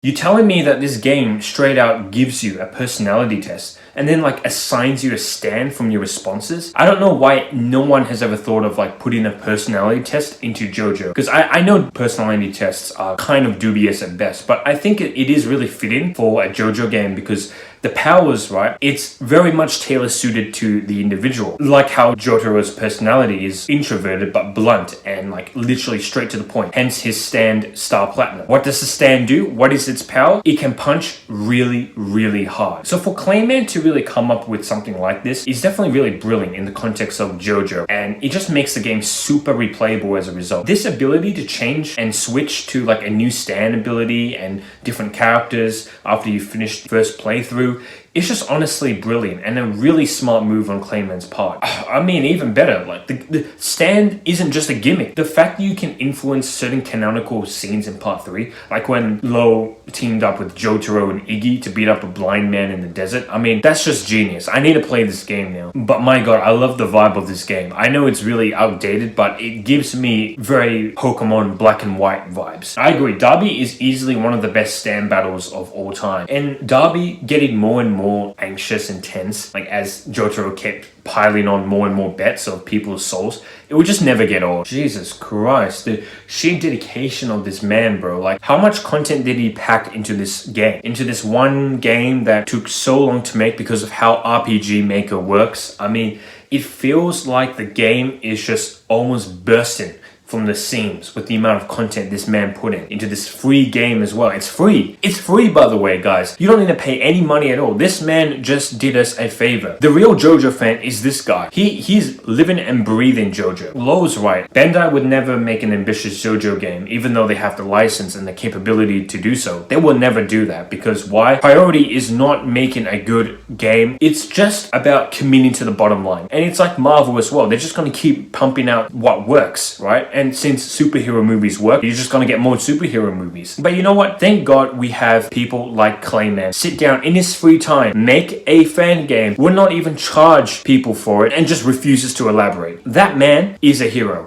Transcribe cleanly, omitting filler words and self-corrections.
You telling me that this game straight out gives you a personality test and then like assigns you a stand from your responses? I don't know why no one has ever thought of like putting a personality test into Jojo. Because I know personality tests are kind of dubious at best, but I think it is really fitting for a Jojo game because the powers, right? It's very much tailor suited to the individual. Like how Jotaro's personality is introverted but blunt and like literally straight to the point. Hence his stand Star Platinum. What does the stand do? What is its power? It can punch really, really hard. So for Clayman to really come up with something like this is definitely really brilliant in the context of Jojo. And it just makes the game super replayable as a result. This ability to change and switch to like a new stand ability and different characters after you finish the first playthrough, it's just honestly brilliant and a really smart move on Clayman's part. I mean, even better, like the stand isn't just a gimmick. The fact that you can influence certain canonical scenes in part 3, like when Lo teamed up with Jotaro and Iggy to beat up a blind man in the desert. I mean, that's just genius. I need to play this game now. But my god, I love the vibe of this game. I know it's really outdated, but it gives me very Pokemon Black and White vibes. I agree, Darby is easily one of the best stand battles of all time. And Darby getting more and more anxious and tense, like as Jotaro kept piling on more and more bets of people's souls, it would just never get old. Jesus Christ, the sheer dedication of this man, bro. Like, how much content did he pack into this game? Into this one game that took so long to make because of how RPG Maker works? I mean, it feels like the game is just almost bursting from the seams with the amount of content this man put into this free game as well. It's free. It's free, by the way, guys. You don't need to pay any money at all. This man just did us a favor. The real Jojo fan is this guy. He's living and breathing Jojo. Lo's right. Bandai would never make an ambitious Jojo game, even though they have the license and the capability to do so. They will never do that because why? Priority is not making a good game. It's just about committing to the bottom line. And it's like Marvel as well. They're just going to keep pumping out what works, right? And since superhero movies work, you're just gonna get more superhero movies. But you know what? Thank God we have people like Clayman sit down in his free time, make a fan game, will not even charge people for it, and just refuses to elaborate. That man is a hero.